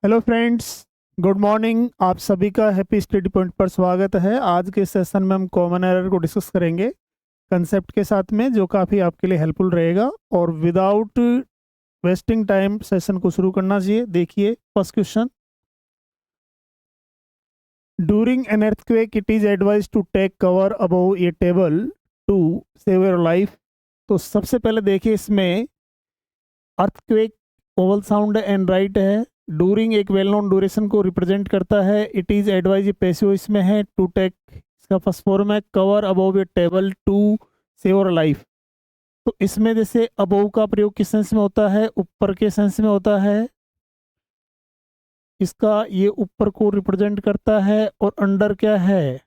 Hello friends, good morning. आप सभी का हैप्पी स्टडी पॉइंट पर स्वागत है। आज के सेशन में हम कॉमन एरर को डिस्कस करेंगे कंसेप्ट के साथ में, जो काफ़ी आपके लिए हेल्पफुल रहेगा। और विदाउट वेस्टिंग टाइम सेशन को शुरू करना चाहिए। देखिए first question, during an earthquake it is advise to take cover above a table to save your life. तो सबसे पहले देखिए, इसमें earthquake vowel sound and right है। डूरिंग एक वेल नोन ड्यूरेशन को रिप्रेजेंट करता है। इट इज एडवाइज पैसिव इसमें है। टू टेक इसका फर्स्ट फॉर्म है। Cover above a table to save your life. तो इसमें जैसे अबव का प्रयोग किस सेंस में होता है? ऊपर के सेंस में होता है। इसका ये ऊपर को रिप्रेजेंट करता है। और अंडर क्या है?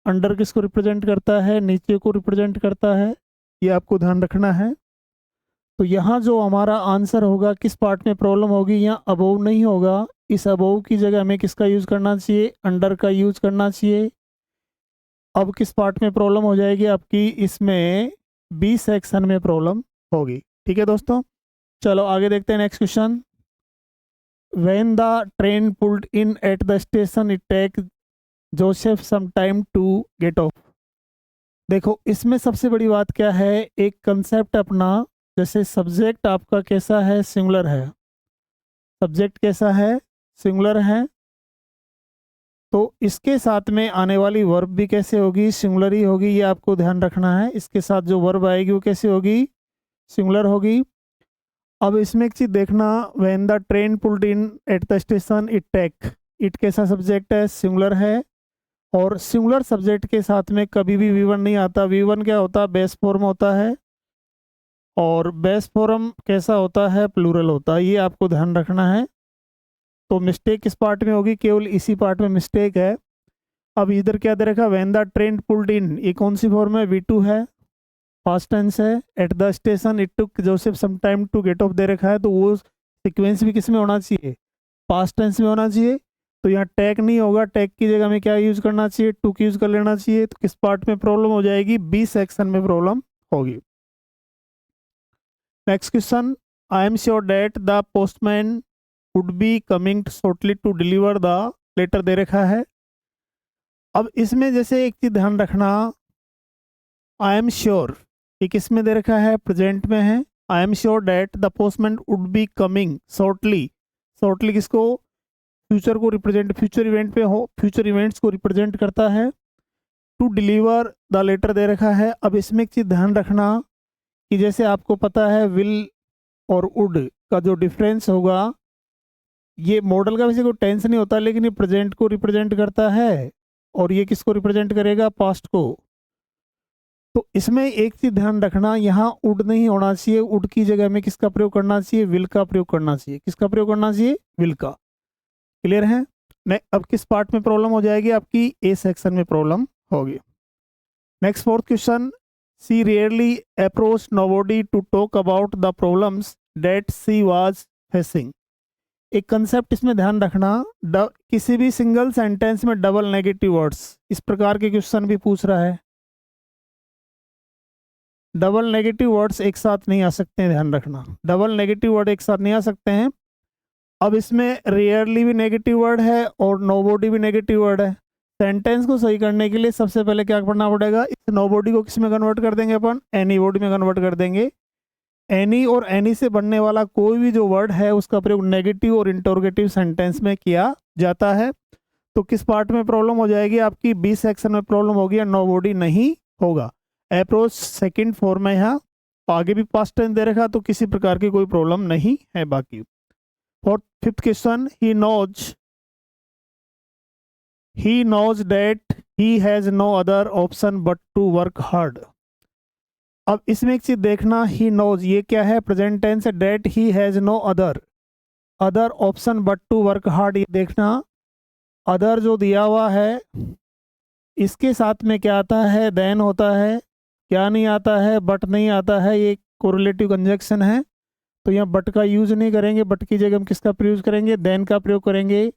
अंडर किसको रिप्रेजेंट करता है? नीचे को रिप्रेजेंट करता है। ये आपको ध्यान रखना है। तो यहाँ जो हमारा आंसर होगा, किस पार्ट में प्रॉब्लम होगी? यहाँ अबोव नहीं होगा। इस अबोव की जगह हमें किसका यूज़ करना चाहिए? अंडर का यूज़ करना चाहिए। अब किस पार्ट में प्रॉब्लम हो जाएगी आपकी? इसमें बी सेक्शन में प्रॉब्लम होगी। ठीक है दोस्तों, चलो आगे देखते हैं next question. When the train pulled in at the station it take Joseph some time to get off. देखो इसमें सबसे बड़ी बात क्या है? एक कंसेप्ट अपना, जैसे सब्जेक्ट आपका कैसा है? सिंगुलर है। सब्जेक्ट कैसा है? सिंगुलर है। तो इसके साथ में आने वाली वर्ब भी कैसे होगी? सिंगुलर ही होगी। ये आपको ध्यान रखना है। इसके साथ जो वर्ब आएगी वो कैसे होगी? सिंगुलर होगी। अब इसमें एक चीज़ देखना, when the train pulled in at the station it take. It कैसा सब्जेक्ट है? सिंगुलर है। और सिंगुलर सब्जेक्ट के साथ में कभी भी वी वन नहीं आता। वी वन क्या होता है? बेस फॉर्म होता है। और बेस फॉर्म कैसा होता है? प्लूरल होता है। ये आपको ध्यान रखना है। तो मिस्टेक किस पार्ट में होगी? केवल इसी पार्ट में मिस्टेक है। अब इधर क्या दे रखा? When the train pulled in, ये कौन सी फॉर्म है? V2 है, पास्ट टेंस है। At the station it took Joseph some time to get off दे रखा है। तो वो सीक्वेंस भी किस में होना चाहिए? पास्ट टेंस में होना चाहिए। तो यहाँ टैग नहीं होगा। टैग की जगह में क्या यूज करना चाहिए? टू की यूज कर लेना चाहिए। तो किस पार्ट में प्रॉब्लम हो जाएगी? बी सेक्शन में प्रॉब्लम होगी। Next question, I am sure that the postman would be coming shortly to deliver the letter दे रखा है। अब इसमें जैसे एक चीज ध्यान रखना, आई एम श्योर ये किस में दे रखा है? प्रेजेंट में है। I am sure that the postman would be coming shortly. Shortly किसको? फ्यूचर को रिप्रेजेंट, फ्यूचर इवेंट पे हो, फ्यूचर इवेंट्स को रिप्रेजेंट करता है। टू डिलीवर द लेटर दे रखा है। अब इसमें एक चीज ध्यान रखना कि जैसे आपको पता है विल और वुड का जो डिफरेंस होगा, ये मॉडल का वैसे कोई टेंस नहीं होता, लेकिन ये प्रेजेंट को रिप्रेजेंट करता है। और ये किसको रिप्रेजेंट करेगा? पास्ट को। तो इसमें एक चीज ध्यान रखना, यहाँ वुड नहीं होना चाहिए। वुड की जगह में किसका प्रयोग करना चाहिए? विल का प्रयोग करना चाहिए। किसका प्रयोग करना चाहिए? विल का। क्लियर है? नहीं, अब किस पार्ट में प्रॉब्लम हो जाएगी आपकी? ए सेक्शन में प्रॉब्लम होगी। Next fourth question, she rarely approach nobody to talk about the problems that she was facing. एक कंसेप्ट इसमें ध्यान रखना, किसी भी सिंगल सेंटेंस में डबल नेगेटिव वर्ड्स, इस प्रकार के क्वेश्चन भी पूछ रहा है। डबल नेगेटिव वर्ड्स एक साथ नहीं आ सकते हैं, ध्यान रखना। डबल नेगेटिव वर्ड एक साथ नहीं आ सकते हैं। अब इसमें रेयरली भी नेगेटिव वर्ड है और नोबॉडी भी नेगेटिव वर्ड है। सेंटेंस को सही करने के लिए सबसे पहले क्या करना पड़ेगा? इस नोबॉडी को किस में कन्वर्ट कर देंगे? अपन एनी वर्ड में कन्वर्ट कर देंगे। एनी और एनी से बनने वाला कोई भी जो वर्ड है उसका प्रयोग नेगेटिव और इंटरोगेटिव सेंटेंस में किया जाता है। तो किस पार्ट में प्रॉब्लम हो जाएगी आपकी? बी सेक्शन में प्रॉब्लम होगी। नोबॉडी नहीं होगा। अप्रोच सेकंड फॉर्म में, यहाँ आगे भी पास्ट टेंस दे रखा, तो किसी प्रकार की कोई प्रॉब्लम नहीं है बाकी। Fourth fifth question, he knows that he has no other option but to work hard. अब इसमें एक चीज देखना, ही नोज ये क्या है? प्रेजेंट टेंस है। That he has no other option but to work hard, ये देखना। अदर जो दिया हुआ है इसके साथ में क्या आता है? देन होता है। क्या नहीं आता है? बट नहीं आता है। ये कोरिलेटिव कंजक्शन है, तो यहाँ बट का यूज नहीं करेंगे। बट की जगह हम किसका प्रयोग करेंगे? देन का प्रयोग करेंगे।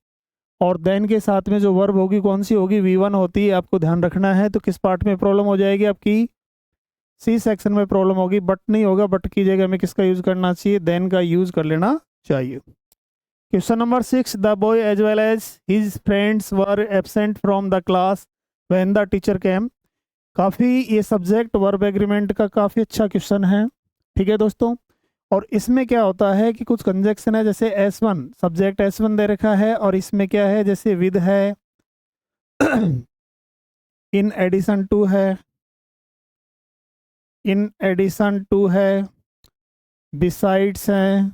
और देन के साथ में जो वर्ब होगी कौन सी होगी? V1 होती है। आपको ध्यान रखना है। तो किस पार्ट में प्रॉब्लम हो जाएगी आपकी? सी सेक्शन में प्रॉब्लम होगी। बट नहीं होगा। बट की जगह में किसका यूज करना चाहिए? देन का यूज कर लेना चाहिए। Question number 6, the boy as well as his friends were absent from the class when the teacher came. काफ़ी ये सब्जेक्ट वर्ब एग्रीमेंट का काफ़ी अच्छा क्वेश्चन है, ठीक है दोस्तों। और इसमें क्या होता है कि कुछ कंजक्शन है, जैसे S1 सब्जेक्ट S1 दे रखा है, और इसमें क्या है, जैसे विद है, इन एडिशन टू है, इन एडिशन टू है, बिसाइड्स है,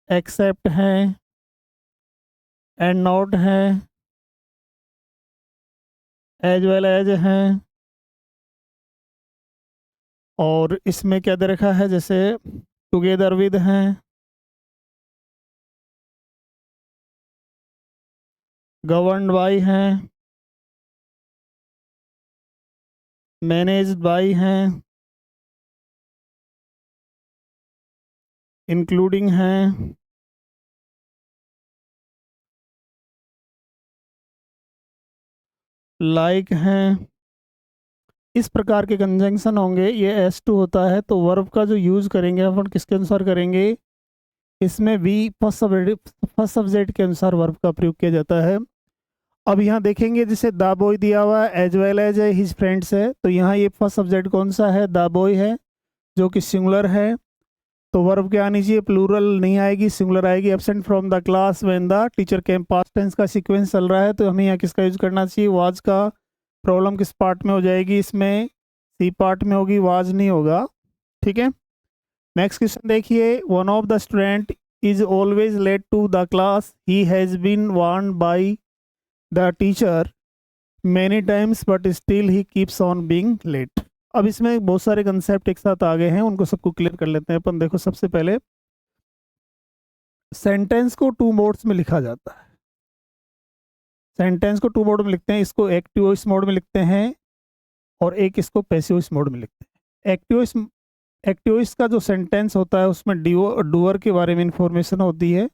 एक्सेप्ट है, एंड नॉट है, एज वेल एज है। और इसमें क्या दे रखा है, जैसे टुगेदर विद है, गवर्नड बाय है, मैनेज्ड बाय है, इंक्लूडिंग है, लाइक है। इस प्रकार के कंजंक्शन होंगे। ये S2 होता है, तो वर्ब का जो यूज़ करेंगे अपन किसके अनुसार करेंगे, इसमें वी फर्स्ट सब्जेक्ट के अनुसार वर्ब का प्रयोग किया जाता है। अब यहाँ देखेंगे, जैसे द बॉय दिया हुआ है, एज वेल एज है, हिज फ्रेंड्स है, तो यहाँ ये फर्स्ट सब्जेक्ट कौन सा है, द बॉय है, जो कि सिंगुलर है। तो वर्ब क्या आनी चाहिए, प्लूरल नहीं आएगी, सिंगुलर आएगी। Absent from the class when the teacher came, past tense का सीक्वेंस चल रहा है, तो हमें यहाँ किसका यूज करना चाहिए, वाज का। प्रॉब्लम किस पार्ट में हो जाएगी, इसमें सी पार्ट में होगी, वाज नहीं होगा, ठीक है। नेक्स्ट क्वेश्चन देखिए, one of the student is always late to the class, he has been warned by the teacher many times but still he keeps on being late. अब इसमें बहुत सारे कंसेप्ट एक साथ आ गए हैं, उनको सबको क्लियर कर लेते हैं अपन। देखो, सबसे पहले सेंटेंस को टू मोड्स में लिखा जाता है। सेंटेंस को टू मोड में लिखते हैं, इसको एक्टिव वॉइस मोड में लिखते हैं, और एक इसको पैसिव वॉइस मोड में लिखते हैं। एक्टिव वॉइस का जो सेंटेंस होता है उसमें डूअर के बारे में इंफॉर्मेशन होती है,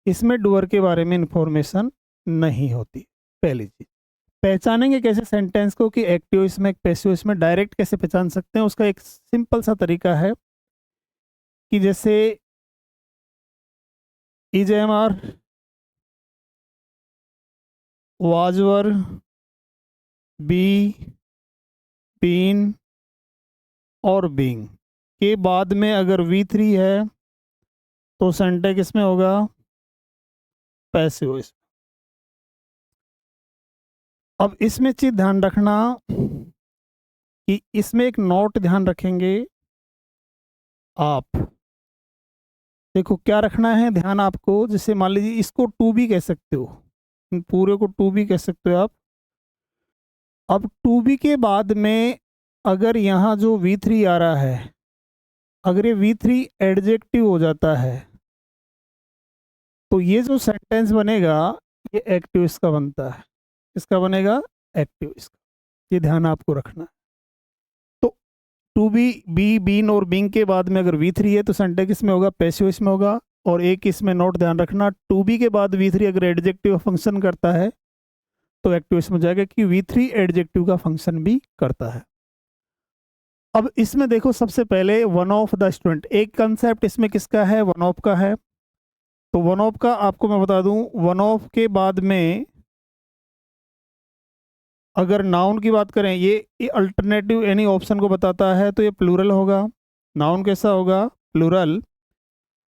इसमें डूअर के बारे में इंफॉर्मेशन नहीं होती। पहली चीज, पहचानेंगे कैसे सेंटेंस को कि एक्टिव वॉइस में पैसिव वॉइस में, डायरेक्ट कैसे पहचान सकते हैं, उसका एक सिंपल सा तरीका है कि जैसे is am are, was were, be, been और बीइंग के बाद में अगर V3 है तो सेंटेंस किसमें होगा, पैसिव वॉइस। अब इसमें चीज ध्यान रखना कि इसमें एक नोट ध्यान रखेंगे आप। देखो क्या रखना है ध्यान आपको, जैसे मान लीजिए इसको टू भी कह सकते हो, इन पूरे को टू भी कह सकते हो आप। अब टू बी के बाद में अगर यहाँ जो V3 आ रहा है, अगर ये V3 एडजेक्टिव हो जाता है, तो ये जो सेंटेंस बनेगा ये एक्टिव इसका बनता है। इसका बनेगा एक्टिव इसका, ये ध्यान आपको रखना है। तो टू बी, बीन और बीइंग के बाद में अगर V3 है तो सेंटेंस इसमें होगा, पैसिव इसमें होगा। और एक इसमें नोट ध्यान रखना, टू बी के बाद V3 अगर एडजेक्टिव फंक्शन करता है तो एक्टिव इसमें हो जाएगा, कि V3 एडजेक्टिव का फंक्शन भी करता है। अब इसमें देखो, सबसे पहले वन ऑफ द स्टूडेंट, एक कंसेप्ट इसमें किसका है, वन ऑफ का है। तो वन ऑफ का आपको मैं बता दूं, वन ऑफ के बाद में अगर नाउन की बात करें, ये अल्टरनेटिव एनी ऑप्शन को बताता है, तो ये प्लूरल होगा। नाउन कैसा होगा, प्लूरल।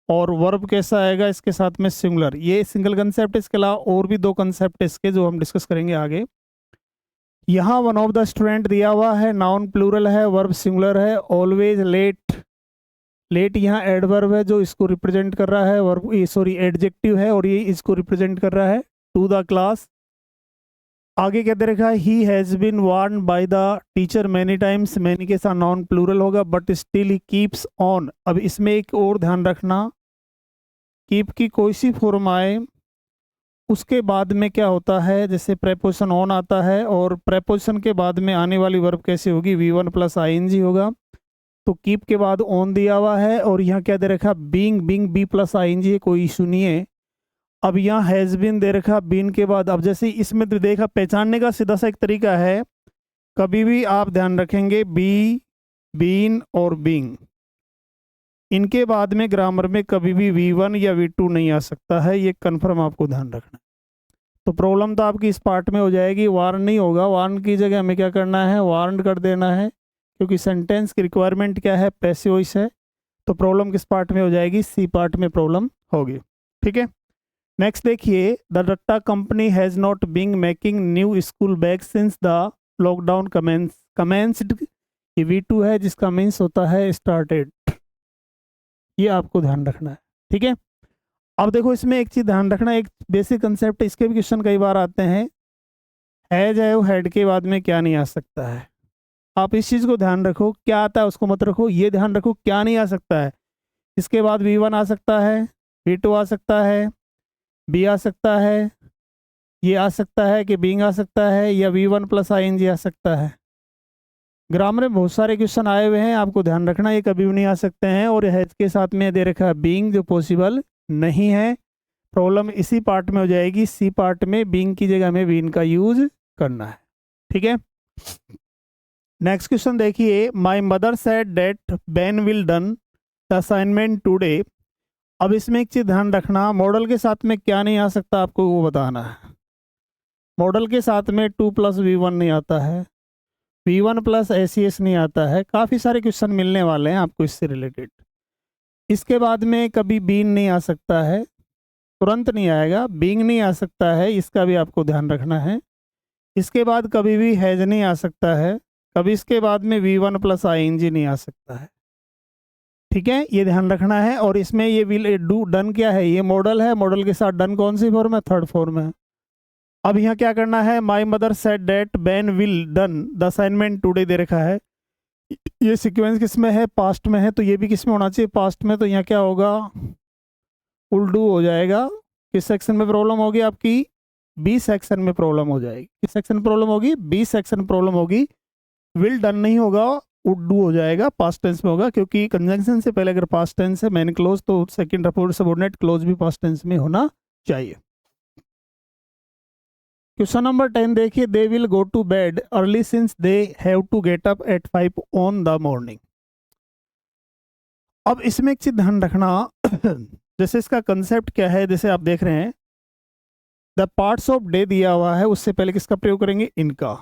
और वर्ब कैसा आएगा इसके साथ में, सिंगुलर। ये सिंगल कंसेप्ट, इसके अलावा और भी दो कंसेप्ट इसके जो हम डिस्कस करेंगे आगे। यहाँ वन ऑफ द स्टूडेंट दिया हुआ है, नाउन प्लूरल है, वर्ब सिंगुलर है। ऑलवेज लेट, लेट यहाँ एडवर्ब है जो इसको रिप्रेजेंट कर रहा है, वर्ब सॉरी एडजेक्टिव है, और ये इसको रिप्रेजेंट कर रहा है, टू द क्लास। आगे क्या दे रखा है, he has been warned by the teacher many times, many के साथ नाउन प्लूरल होगा, but still he keeps on. अब इसमें एक और ध्यान रखना, कीप की कोई सी फॉर्म आए उसके बाद में क्या होता है, जैसे प्रेपोजिशन ऑन आता है, और प्रेपोजिशन के बाद में आने वाली वर्ब कैसे होगी, V1 प्लस ING होगा। तो कीप के बाद ऑन दिया हुआ है, और यहाँ क्या दे रखा, being, being B plus ING है, कोई इशू नहीं है। अब यहाँ हैज़ बीन दे रखा, बीन के बाद, अब जैसे इसमें तो देखा, पहचानने का सीधा सा एक तरीका है, कभी भी आप ध्यान रखेंगे बी, बीन और बीइंग, इनके बाद में ग्रामर में कभी भी V1 या V2 नहीं आ सकता है, ये कन्फर्म आपको ध्यान रखना है। तो प्रॉब्लम तो आपकी इस पार्ट में हो जाएगी, वार्न नहीं होगा, वार्न की जगह हमें क्या करना है, वार्न कर देना है, क्योंकि सेंटेंस की रिक्वायरमेंट क्या है, पैसिव वॉइस है। तो प्रॉब्लम किस पार्ट में हो जाएगी, सी पार्ट में प्रॉब्लम होगी। ठीक है, नेक्स्ट देखिए, the Datta company has not been making new school bag since the lockdown commenced. ये V2 है, जिसका मीन्स होता है स्टार्टेड, ये आपको ध्यान रखना है। ठीक है, अब देखो इसमें एक चीज़ ध्यान रखना, एक बेसिक कंसेप्ट, इसके भी क्वेश्चन कई बार आते हैं, हैज है वो हेड के बाद में क्या नहीं आ सकता है। आप इस चीज़ को ध्यान रखो, क्या आता है उसको मत रखो, ये ध्यान रखो क्या नहीं आ सकता है। इसके बाद V1 आ सकता है, V2 आ सकता है, B आ सकता है, ये आ सकता है कि बीइंग आ सकता है, या V1 प्लस ING आ सकता है। ग्रामर में बहुत सारे क्वेश्चन आए हुए हैं, आपको ध्यान रखना ये कभी भी नहीं आ सकते हैं। और हैज के साथ में दे रखा है बीइंग, जो पॉसिबल नहीं है। प्रॉब्लम इसी पार्ट में हो जाएगी, सी पार्ट में बीइंग की जगह में बीन का यूज करना है। ठीक है, नेक्स्ट क्वेश्चन देखिए, my mother said that Ben will done the assignment today. अब इसमें एक चीज़ ध्यान रखना, मॉडल के साथ में क्या नहीं आ सकता आपको वो बताना है। मॉडल के साथ में 2 + V1 नहीं आता है, V1 + ACS नहीं आता है। काफ़ी सारे क्वेश्चन मिलने वाले हैं आपको इससे रिलेटेड। इसके बाद में कभी बीन नहीं आ सकता है, तुरंत नहीं आएगा, बीइंग नहीं आ सकता है, इसका भी आपको ध्यान रखना है। इसके बाद कभी भी हैज नहीं आ सकता है, कभी इसके बाद में V1 + ING नहीं आ सकता है। ठीक है, ये ध्यान रखना है। और इसमें ये विल डू डन क्या है, ये मॉडल है, मॉडल के साथ डन कौन सी फॉर्म है, थर्ड फॉर्म है। अब यहाँ क्या करना है, my mother said that Ben will done the assignment today दे रखा है। ये सीक्वेंस किस में है, पास्ट में है, तो ये भी किस में होना चाहिए, पास्ट में। तो यहाँ क्या होगा, विल डू हो जाएगा। किस सेक्शन में प्रॉब्लम होगी आपकी, B सेक्शन में प्रॉब्लम हो जाएगी। किस सेक्शन में प्रॉब्लम होगी, B सेक्शन प्रॉब्लम होगी। विल डन नहीं होगा, वुड डू हो जाएगा, पास्ट टेंस में होगा, क्योंकि कंजंक्शन से पहले अगर पास्ट टेंस है मेन क्लोज, तो सेकंड सबऑर्डिनेट क्लोज भी पास्ट टेंस में होना चाहिए। क्वेश्चन नंबर 10 देखिए, they will go to bed early since they have to get up at 5 on the morning. अब इसमें एक चीज ध्यान रखना जैसे इसका कंसेप्ट क्या है, जैसे आप देख रहे हैं द पार्ट्स ऑफ डे दिया हुआ है, उससे पहले किसका प्रयोग करेंगे, इनका।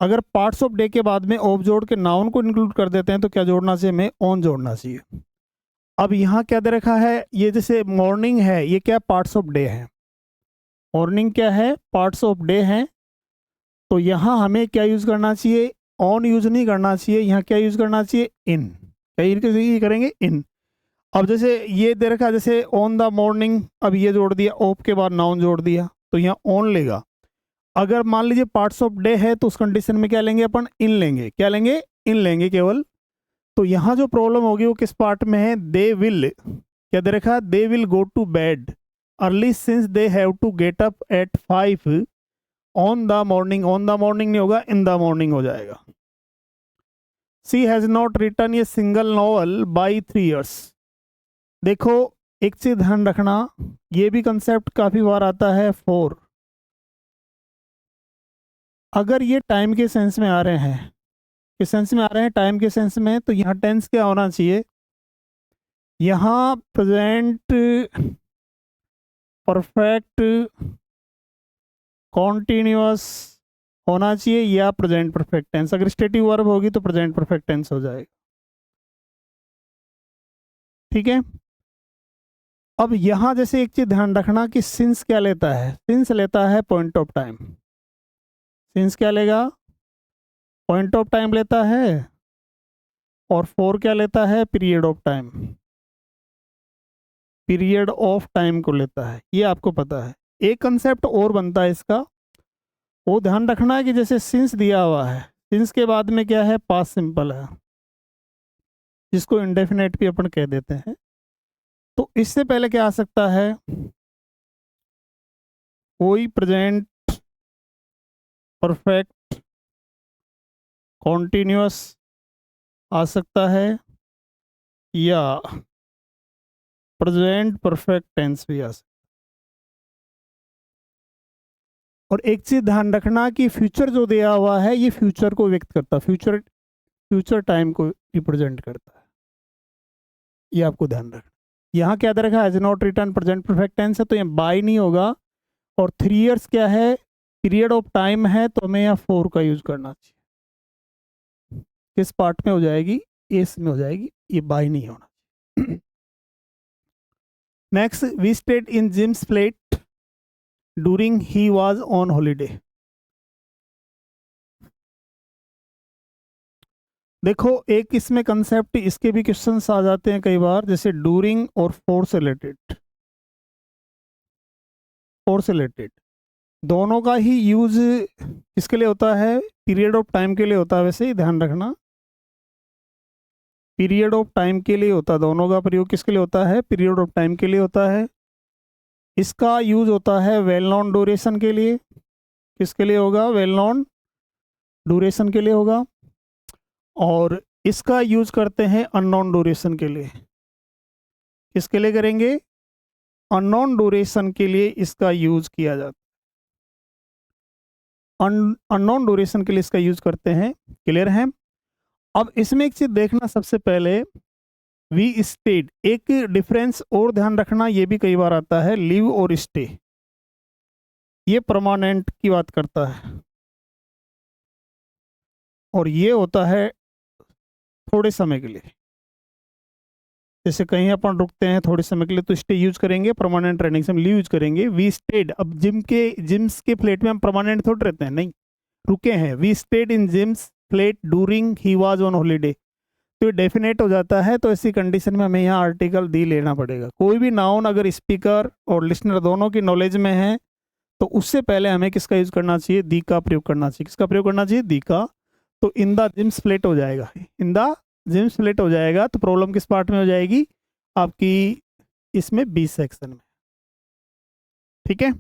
अगर पार्ट्स ऑफ डे के बाद में ऑफ जोड़ के नाउन को इंक्लूड कर देते हैं तो क्या जोड़ना चाहिए, हमें ऑन जोड़ना चाहिए। अब यहाँ क्या दे रखा है, ये जैसे मॉर्निंग है, ये क्या पार्ट्स ऑफ डे है, मॉर्निंग क्या है, पार्ट्स ऑफ डे है। तो यहाँ हमें क्या यूज़ करना चाहिए, ऑन यूज़ नहीं करना चाहिए, यहाँ क्या यूज़ करना चाहिए, इन। क्या ये करेंगे, इन। अब जैसे ये दे रखा है, जैसे ऑन द मॉर्निंग, अब ये जोड़ दिया, ऑफ के बाद नाउन जोड़ दिया, तो यहाँ ऑन लेगा। अगर मान लीजिए पार्ट्स ऑफ डे है तो उस कंडीशन में क्या लेंगे अपन, इन लेंगे। क्या लेंगे, इन लेंगे केवल। तो यहाँ जो प्रॉब्लम होगी वो किस पार्ट में है, दे विल, क्या दे रखा है, they will go to bed early since they have to get up at 5 on the morning. On the morning नहीं होगा, इन द मॉर्निंग हो जाएगा। She has not written a single novel by 3 years। देखो एक चीज ध्यान रखना, ये भी कंसेप्ट काफी बार आता है, 4। अगर ये टाइम के सेंस में आ रहे हैं, किस सेंस में आ रहे हैं, टाइम के सेंस में, तो यहाँ टेंस क्या होना चाहिए, यहाँ प्रेजेंट परफेक्ट कॉन्टिन्यूअस होना चाहिए, या प्रेजेंट परफेक्ट टेंस। अगर स्टेटिव वर्ब होगी तो प्रेजेंट परफेक्ट टेंस हो जाएगा। ठीक है, अब यहाँ जैसे एक चीज ध्यान रखना कि सिंस क्या लेता है, सिंस लेता है पॉइंट ऑफ टाइम। सिंस क्या लेगा, पॉइंट ऑफ टाइम लेता है। और 4 क्या लेता है, period of time, period of time को लेता है, ये आपको पता है। एक कंसेप्ट और बनता है इसका, वो ध्यान रखना है कि जैसे सिंस दिया हुआ है, सिंस के बाद में क्या है, पास्ट सिंपल है, जिसको इंडेफिनेट भी अपन कह देते हैं। तो इससे पहले क्या आ सकता है, कोई प्रेजेंट परफेक्ट कॉन्टिन्यूअस आ सकता है, या प्रेजेंट परफेक्ट टेंस भी आ सकता है। और एक चीज ध्यान रखना कि फ्यूचर जो दिया हुआ है, ये फ्यूचर को व्यक्त करता है, फ्यूचर टाइम को रिप्रेजेंट करता है। ये आपको ध्यान रखना। यहाँ क्या दे रखा है, has not return present perfect tense है तो यहाँ बाय नहीं होगा, और 3 इयर्स क्या है, पीरियड ऑफ टाइम है, तो हमें यहाँ 4 का यूज करना चाहिए। किस पार्ट में हो जाएगी, इस में हो जाएगी, ये बाय नहीं होना। Next, we stayed in Jim's flat during he was on holiday. देखो एक इसमें कंसेप्ट, इसके भी क्वेश्चंस आ जाते हैं कई बार, जैसे ड्यूरिंग और फोर से रिलेटेड दोनों का ही यूज किसके लिए होता है, पीरियड ऑफ टाइम के लिए होता है। वैसे ही ध्यान रखना, पीरियड ऑफ टाइम के लिए होता है, दोनों का प्रयोग किसके लिए होता है, पीरियड ऑफ टाइम के लिए होता है। इसका यूज होता है वेल नॉन ड्यूरेशन के लिए, किसके लिए होगा, वेल नॉन ड्यूरेशन के लिए होगा। और इसका यूज करते हैं अननोन ड्यूरेशन के लिए, किसके लिए करेंगे, अननोन ड्यूरेशन के लिए इसका यूज किया जाता है, अननोन ड्यूरेशन के लिए इसका यूज करते हैं। क्लियर है। अब इसमें एक चीज देखना, सबसे पहले वी स्टेड, एक डिफरेंस और ध्यान रखना, ये भी कई बार आता है, लिव और स्टे, ये परमानेंट की बात करता है और ये होता है थोड़े समय के लिए। जैसे कहीं अपन रुकते हैं थोड़े समय के लिए तो स्टे यूज करेंगे, परमानेंट रहने से हम लीव यूज करेंगे। वी स्टेड, अब जिम्स के फ्लैट में हम परमानेंट थोड़े रहते हैं, नहीं, रुके हैं। We stayed in Jim's flat during he was on holiday, तो ये डेफिनेट हो जाता है। तो ऐसी कंडीशन में हमें यहाँ आर्टिकल दी लेना पड़ेगा। कोई भी नाउन अगर स्पीकर और लिसनर दोनों की नॉलेज में है तो उससे पहले हमें किसका यूज करना चाहिए, दी का प्रयोग करना चाहिए। किसका प्रयोग करना चाहिए, दी का। तो इन द जिम्स फ्लैट हो जाएगा, इन द जिम्स फ्लैट हो जाएगा। तो प्रॉब्लम किस पार्ट में हो जाएगी, आपकी इसमें बी सेक्शन में। ठीक है।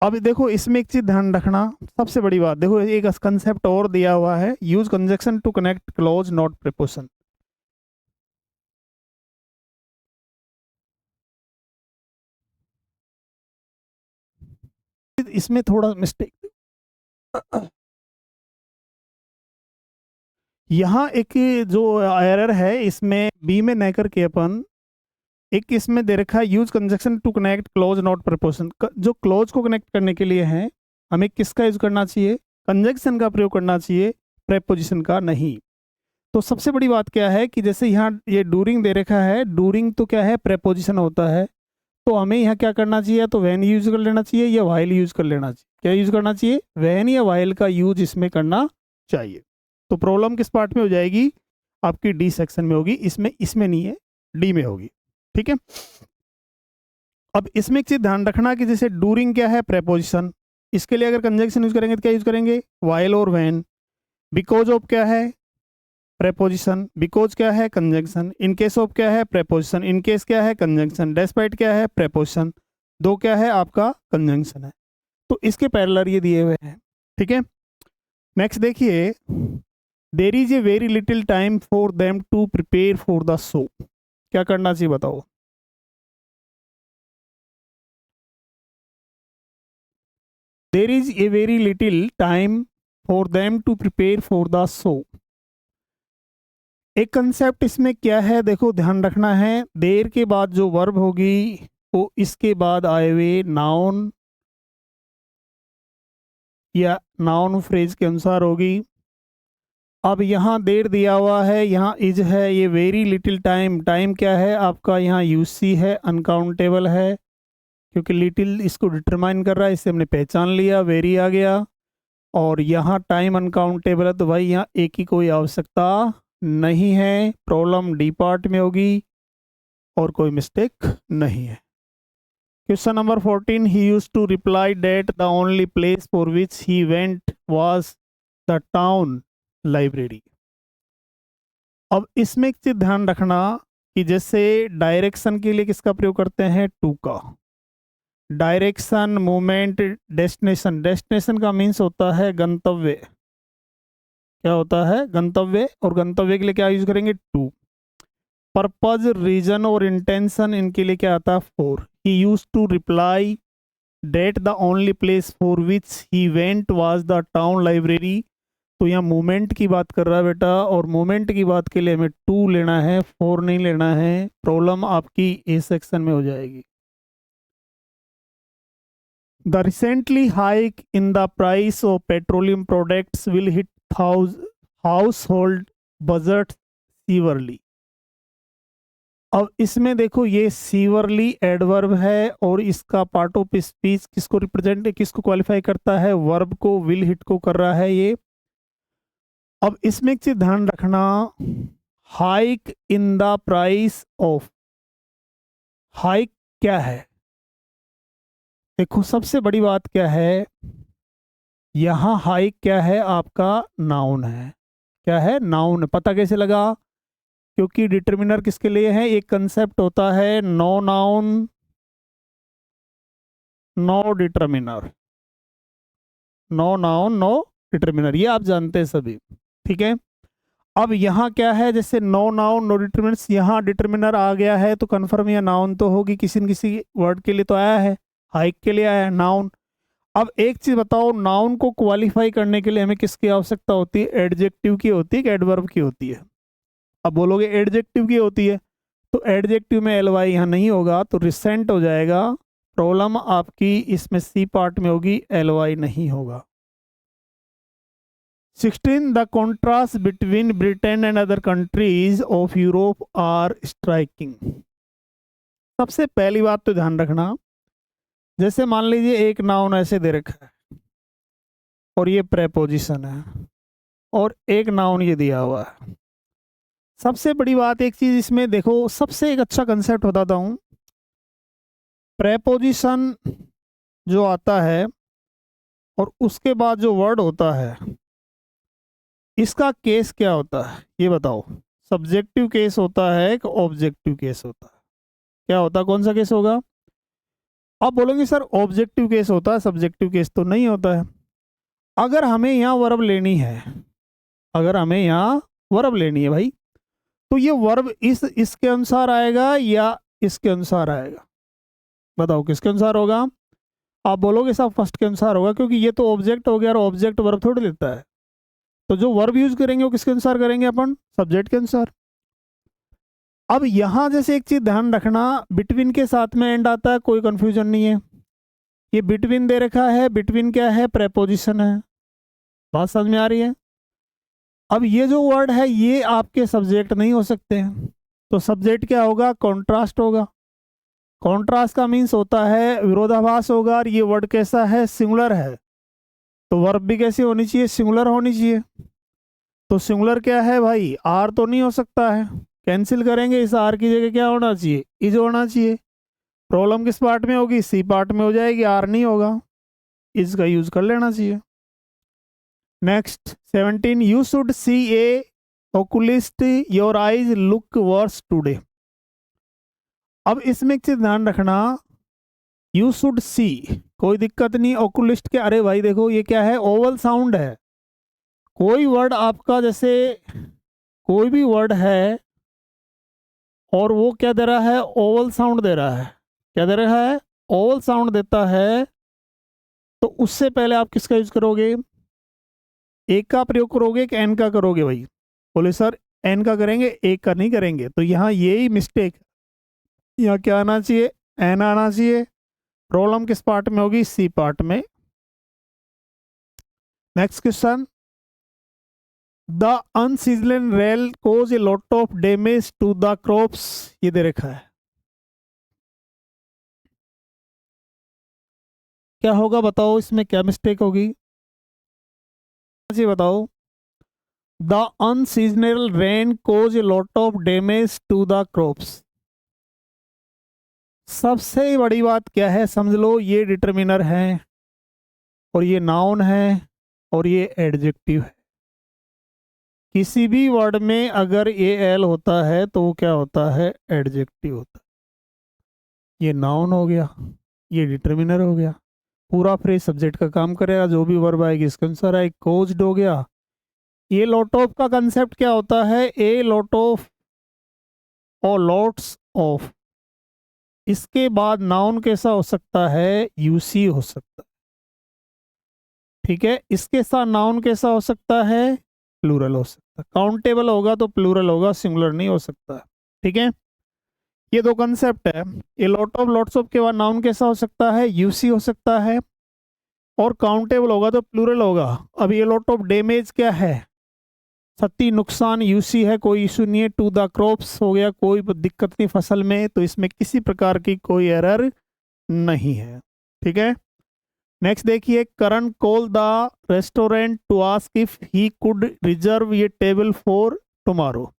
अब देखो इसमें एक चीज ध्यान रखना, सबसे बड़ी बात देखो, एक कंसेप्ट और दिया हुआ है, use conjunction to connect clause not preposition. इसमें थोड़ा मिस्टेक, यहाँ एक जो एरर है इसमें बी में न करके अपन एक इसमें दे रखा है, use conjunction to connect clause not preposition. जो क्लोज को कनेक्ट करने के लिए है हमें किसका यूज करना चाहिए, कंजक्शन का प्रयोग करना चाहिए, प्रेपोजिशन का नहीं। तो सबसे बड़ी बात क्या है कि जैसे यहाँ ये डूरिंग दे रखा है, डूरिंग तो क्या है, प्रेपोजिशन होता है। तो हमें यहाँ क्या करना चाहिए, तो वैन यूज कर लेना चाहिए या वाइल यूज कर लेना चाहिए। क्या यूज करना चाहिए, वैन या वाइल का यूज इसमें करना चाहिए। तो प्रॉब्लम किस पार्ट में हो जाएगी, आपकी डी सेक्शन में होगी, इसमें नहीं है, डी में होगी। ठीक है। अब इसमें एक चीज ध्यान रखना कि जैसे डूरिंग क्या है, प्रेपोजिशन, इसके लिए अगर कंजक्शन यूज करेंगे तो क्या यूज करेंगे, वाइल और वैन। बिकॉज ऑफ क्या है, प्रेपोजिशन, बिकॉज क्या है, कंजंक्शन। इन केस ऑफ क्या है, प्रेपोजिशन। इन केस क्या है, कंजंक्शन। डेस्पाइट क्या है, प्रेपोजिशन। दो क्या है, आपका कंजंक्शन है। तो इसके पैरेलल ये दिए हुए हैं। ठीक है। नेक्स्ट देखिए, there is a very little time for them to prepare for the show. क्या करना चाहिए बताओ, there is a very little time for them to prepare for the show. एक कंसेप्ट इसमें क्या है, देखो ध्यान रखना है, देर के बाद जो वर्ब होगी वो इसके बाद आए हुए नाउन या नाउन फ्रेज के अनुसार होगी। अब यहाँ देर दिया हुआ है, यहाँ इज है, ये वेरी लिटिल टाइम, टाइम क्या है आपका, यहाँ यूसी है, अनकाउंटेबल है, क्योंकि लिटिल इसको डिटरमाइन कर रहा है, इससे हमने पहचान लिया, वेरी आ गया। और यहाँ टाइम अनकाउंटेबल है, तो भाई यहाँ एक ही कोई आवश्यकता नहीं है, प्रॉब्लम डी पार्ट में होगी और कोई मिस्टेक नहीं है। Question number 14, he used to reply that the only place for which he went was the town library. अब इसमें एक चीज ध्यान रखना कि जैसे डायरेक्शन के लिए किसका प्रयोग करते हैं, टू का। डायरेक्शन, मूवमेंट, डेस्टिनेशन, डेस्टिनेशन का मीन्स होता है गंतव्य, क्या होता है, गंतव्य। और गंतव्य के लिए क्या यूज करेंगे, टू। पर्पज, रीजन और इंटेंशन, इनके लिए क्या आता है, for. He used to reply that the only place for which he went was the town library. तो यहाँ मूवमेंट की बात कर रहा है बेटा, और मूवमेंट की बात के लिए हमें 2 लेना है, 4 नहीं लेना है। प्रॉब्लम आपकी ए सेक्शन में हो जाएगी। The recently hike in the price of petroleum products will hit house hold budget severely. अब इसमें देखो ये सीवरली एडवर्ब है, और इसका पार्ट ऑफ स्पीच किसको रिप्रेजेंट, किसको क्वालिफाई करता है, वर्ब को, विल हिट को कर रहा है ये। अब इसमें एक चीज ध्यान रखना, hike in the price of, hike क्या है? देखो सबसे बड़ी बात क्या है, यहाँ हाइक क्या है, आपका नाउन है। क्या है? नाउन। पता कैसे लगा? क्योंकि डिटर्मिनर किसके लिए है? एक कंसेप्ट होता है no noun no determiner, no noun no determiner, ये आप जानते हैं सभी, ठीक है। अब यहाँ क्या है, जैसे नो नाउन नो डिटर्मिनर्स, यहाँ डिटर्मिनर आ गया है तो कन्फर्म या नाउन तो होगी, किसी न किसी वर्ड के लिए तो आया है, हाइक के लिए आया है नाउन। अब एक चीज बताओ, नाउन को क्वालिफाई करने के लिए हमें किसकी आवश्यकता होती है? एडजेक्टिव की होती है कि एडवर्ब की होती है? अब बोलोगे एडजेक्टिव की होती है, तो एडजेक्टिव में एल वाई यहाँ नहीं होगा तो रिसेंट हो जाएगा। प्रॉब्लम आपकी इसमें सी पार्ट में होगी, एल वाई नहीं होगा। 16 the contrast between Britain and other countries of Europe are striking. सबसे पहली बात तो ध्यान रखना, जैसे मान लीजिए एक नाउन ऐसे दे रखा है और ये प्रेपोजिशन है, और एक नाउन ये दिया हुआ है। सबसे बड़ी बात एक चीज इसमें देखो, सबसे एक अच्छा कंसेप्ट बताता हूं, प्रेपोजिशन जो आता है और उसके बाद जो वर्ड होता है, इसका केस क्या होता है ये बताओ? सब्जेक्टिव केस होता है कि ऑब्जेक्टिव केस होता है? क्या होता है, कौन सा केस होगा? आप बोलोगे सर ऑब्जेक्टिव केस होता है, सब्जेक्टिव केस तो नहीं होता है। अगर हमें यहाँ वर्ब लेनी है, अगर हमें यहाँ वर्ब लेनी है भाई, तो ये वर्ब इसके अनुसार आएगा या इसके अनुसार आएगा? बताओ किसके अनुसार होगा? आप बोलोगे साहब फर्स्ट के अनुसार होगा, क्योंकि ये तो ऑब्जेक्ट हो गया और ऑब्जेक्ट वर्ब थोड़ी लेता है। तो जो वर्ब यूज करेंगे वो किसके अनुसार करेंगे अपन? सब्जेक्ट के अनुसार। अब यहां जैसे एक चीज ध्यान रखना, बिटवीन के साथ में एंड आता है, कोई कंफ्यूजन नहीं है। ये बिटवीन दे रखा है, बिटवीन क्या है? प्रेपोजिशन है। बात समझ में आ रही है? अब ये जो वर्ड है ये आपके सब्जेक्ट नहीं हो सकते हैं, तो सब्जेक्ट क्या होगा? कॉन्ट्रास्ट होगा। कॉन्ट्रास्ट का मीन्स होता है विरोधाभास होगा, और ये वर्ड कैसा है? सिंगुलर है, तो वर्ब भी कैसी होनी चाहिए? सिंगुलर होनी चाहिए। तो सिंगुलर क्या है भाई? आर तो नहीं हो सकता है, कैंसिल करेंगे, इस आर की जगह क्या होना चाहिए? इज होना चाहिए। प्रॉब्लम किस पार्ट में होगी? सी पार्ट में हो जाएगी, आर नहीं होगा, इज का यूज कर लेना चाहिए। Next 17, you should see a oculist, your eyes look worse today. अब इसमें एक चीज ध्यान रखना, यू शुड सी, कोई दिक्कत नहीं ओकुलिस्ट के। अरे भाई देखो ये क्या है? ओवल साउंड है। कोई वर्ड आपका, जैसे कोई भी वर्ड है और वो क्या दे रहा है? ओवल साउंड दे रहा है। क्या दे रहा है? ओवल साउंड देता है, तो उससे पहले आप किसका यूज करोगे? एक का प्रयोग करोगे कि एन का करोगे? भाई बोले सर एन का करेंगे, एक का नहीं करेंगे, तो यहाँ यही मिस्टेक। यहाँ क्या आना चाहिए? एन आना चाहिए। प्रॉब्लम किस पार्ट में होगी? सी पार्ट में। Next question, the unseasonal rain cause a lot of damage to the crops, ये दे रखा है। क्या होगा बताओ, इसमें क्या मिस्टेक होगी जी बताओ? The unseasonal rain cause a lot of damage to the crops. सबसे बड़ी बात क्या है समझ लो, ये डिटर्मिनर है और ये नाउन है और ये एडजेक्टिव है। किसी भी वर्ड में अगर ए एल होता है तो वो क्या होता है? एडजेक्टिव होता है। ये नाउन हो गया, ये डिटर्मिनर हो गया, पूरा फ्रेज सब्जेक्ट का काम करेगा, जो भी वर्ब आएगी इसके अनुसार आएगी। कोज्ड हो गया। ये लॉट ऑफ का कंसेप्ट क्या होता है? ए लॉट ऑफ और लॉट्स ऑफ, इसके बाद नाउन कैसा हो सकता है? यूसी हो सकता है। ठीक है, इसके साथ नाउन कैसा हो सकता है, प्लूरल हो सकता है। काउंटेबल होगा तो प्लूरल होगा, सिंगुलर नहीं हो सकता। ठीक है, ये दो कंसेप्ट है। ये लॉट ऑफ लॉट्स ऑफ के बाद नाउन कैसा हो सकता है, यूसी हो सकता है, और काउंटेबल होगा तो प्लूरल होगा। अब ये लॉट ऑफ डैमेज क्या है, क्षति नुकसान, यूसी है, कोई इशू नहीं है। टू द क्रॉप्स हो गया, कोई दिक्कत नहीं फसल में, तो इसमें किसी प्रकार की कोई एरर नहीं है। ठीक है, नेक्स्ट देखिए, Karan call the restaurant to ask if he could reserve a table for tomorrow.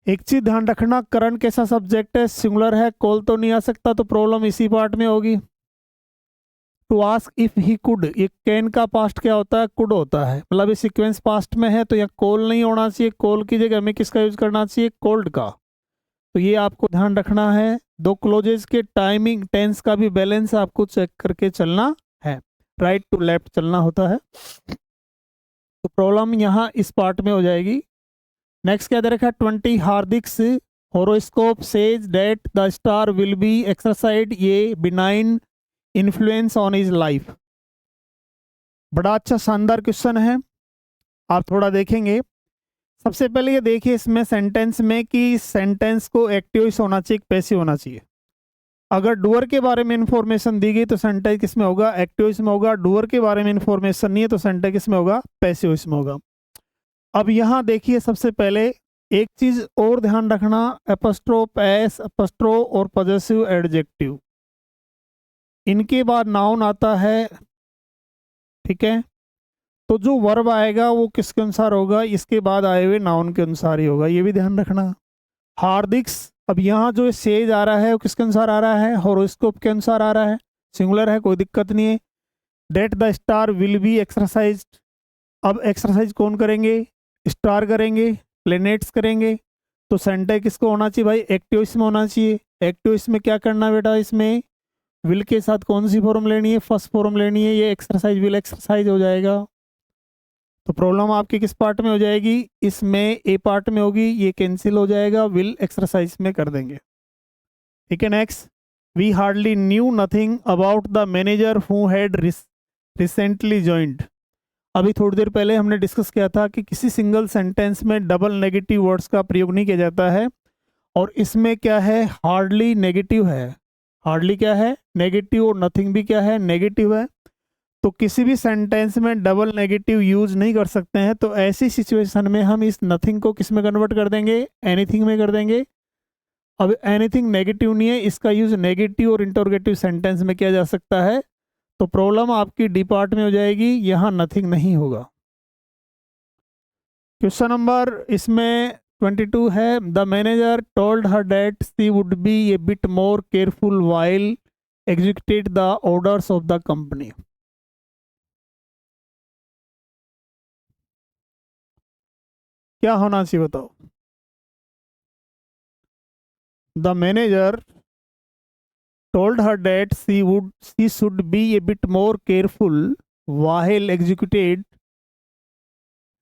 एक चीज ध्यान रखना, करण कैसा सब्जेक्ट है, सिंगुलर है, कॉल तो नहीं आ सकता, तो प्रॉब्लम इसी पार्ट में होगी। To ask if he could, ये कैन का पास्ट क्या होता है, कुड होता है, मतलब ये सीक्वेंस पास्ट में है, तो यह कॉल नहीं होना चाहिए, कॉल की जगह हमें किसका यूज करना चाहिए, कोल्ड का। तो ये आपको ध्यान रखना है। दो क्लोजेज के टाइमिंग टेंस का भी बैलेंस आपको चेक करके चलना है, राइट टू लेफ्ट चलना होता है। तो प्रॉब्लम यहाँ इस पार्ट में हो जाएगी। नेक्स्ट क्या दे रखा है, 20 Hardik's horoscope says that the star will be exercise a benign influence on his life. बड़ा अच्छा शानदार क्वेश्चन है, आप थोड़ा देखेंगे। सबसे पहले ये देखिए इसमें सेंटेंस में कि सेंटेंस को एक्टिव होना चाहिए, पैसिव होना चाहिए। अगर डूअर के बारे में इंफॉर्मेशन दी गई तो सेंटेंस किस में होगा, एक्टिव में होगा। डूअर के बारे में इंफॉर्मेशन नहीं है तो सेंटेंस किस में होगा, पैसिव में होगा। अब यहाँ देखिए सबसे पहले एक चीज और ध्यान रखना, एपस्ट्रोफ एस एपस्ट्रो और पॉजेसिव एडजेक्टिव, इनके बाद नाउन आता है। ठीक है, तो जो वर्ब आएगा वो किसके अनुसार होगा, इसके बाद आए हुए नाउन के अनुसार ही होगा, ये भी ध्यान रखना। हार्दिक्स, अब यहाँ जो सेज आ रहा है वो किसके अनुसार आ रहा है, होरोस्कोप के अनुसार आ रहा है, सिंगुलर है, कोई दिक्कत नहीं है। That the star will be exercise, अब एक्सरसाइज कौन करेंगे, स्टार करेंगे, प्लेनेट्स करेंगे, तो सेंटर किसको होना चाहिए भाई, एक्टिव में होना चाहिए। एक्टिव में क्या करना बेटा, इसमें विल के साथ कौन सी फॉर्म लेनी है, फर्स्ट फॉर्म लेनी है, ये एक्सरसाइज विल एक्सरसाइज हो जाएगा। तो प्रॉब्लम आपकी किस पार्ट में हो जाएगी, इसमें ए पार्ट में होगी, ये कैंसिल हो जाएगा, विल एक्सरसाइज में कर देंगे। ठीक है, next, we hardly knew nothing about the manager who had recently joined. अभी थोड़ी देर पहले हमने डिस्कस किया था कि किसी सिंगल सेंटेंस में डबल नेगेटिव वर्ड्स का प्रयोग नहीं किया जाता है, और इसमें क्या है, हार्डली नेगेटिव है। हार्डली क्या है, नेगेटिव, और नथिंग भी क्या है, नेगेटिव है। तो किसी भी सेंटेंस में डबल नेगेटिव यूज नहीं कर सकते हैं, तो ऐसी सिचुएशन में हम इस नथिंग को किस में कन्वर्ट कर देंगे, एनीथिंग में कर देंगे। अब एनीथिंग नेगेटिव नहीं है, इसका यूज नेगेटिव और इंटरोगेटिव सेंटेंस में किया जा सकता है। तो प्रॉब्लम आपकी डी पार्ट में हो जाएगी, यहाँ नथिंग नहीं होगा। क्वेश्चन नंबर इसमें 22 है, the manager told her that she would be A bit more careful while executed the orders of the company. क्या होना चाहिए बताओ, the manager told her that she should be a bit more careful while executed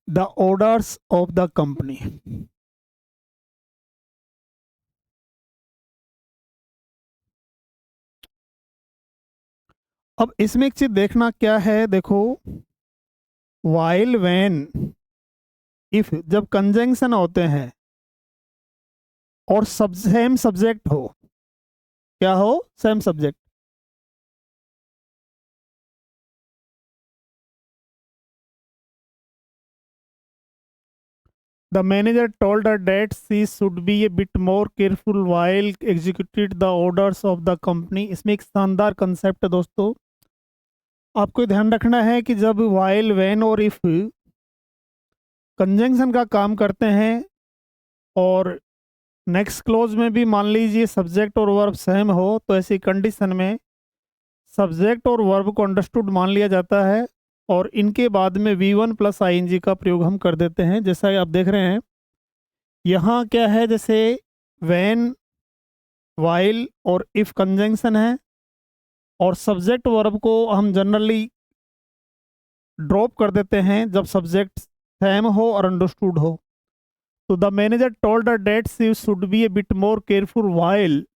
the orders of the company। अब इसमें एक चीज देखना क्या है, देखो, while when if जब कंजंक्शन होते हैं और सेम सब्जेक्ट हो, क्या हो, same subject, the manager told her that she should be a bit more careful while executed the orders of the company। इसमें एक शानदार कंसेप्ट है दोस्तों, आपको ध्यान रखना है कि जब while when और if कंजंक्शन का काम करते हैं और नेक्स्ट क्लोज में भी मान लीजिए सब्जेक्ट और वर्ब सेम हो, तो ऐसी कंडीशन में सब्जेक्ट और वर्ब को अंडरस्टूड मान लिया जाता है, और इनके बाद में V1 प्लस ING का प्रयोग हम कर देते हैं। जैसा आप देख रहे हैं यहाँ क्या है, जैसे when, while और if कंजंक्शन है, और सब्जेक्ट वर्ब को हम जनरली ड्रॉप कर देते हैं जब सब्जेक्ट सेम हो और अंडरस्टूड हो। तो the manager told her that she should be A bit more careful while,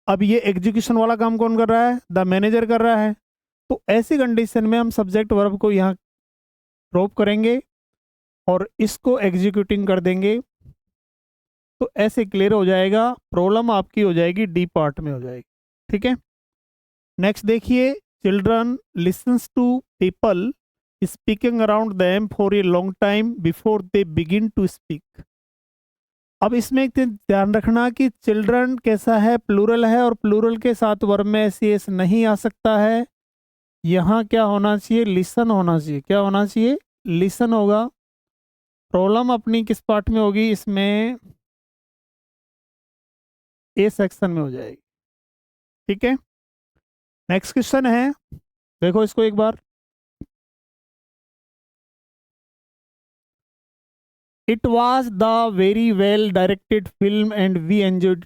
अब ये एग्जीक्यूशन वाला काम कौन कर रहा है, द मैनेजर कर रहा है, तो ऐसी कंडीशन में हम सब्जेक्ट वर्ब को यहाँ ड्रॉप करेंगे और इसको एग्जीक्यूटिंग कर देंगे, तो ऐसे क्लियर हो जाएगा। प्रॉब्लम आपकी हो जाएगी डी पार्ट में हो जाएगी। ठीक है, नेक्स्ट देखिए, children listens to people speaking around them for a long time before they begin to speak. अब इसमें एक ध्यान रखना कि चिल्ड्रन कैसा है, प्लूरल है, और प्लूरल के साथ वर्ब में एस नहीं आ सकता है। यहाँ क्या होना चाहिए, लिसन होना चाहिए। क्या होना चाहिए, लिसन होगा। प्रॉब्लम अपनी किस पार्ट में होगी, इसमें ए सेक्शन में हो जाएगी। ठीक है, नेक्स्ट क्वेश्चन है, देखो इसको एक बार। It was the very well directed film and we enjoyed.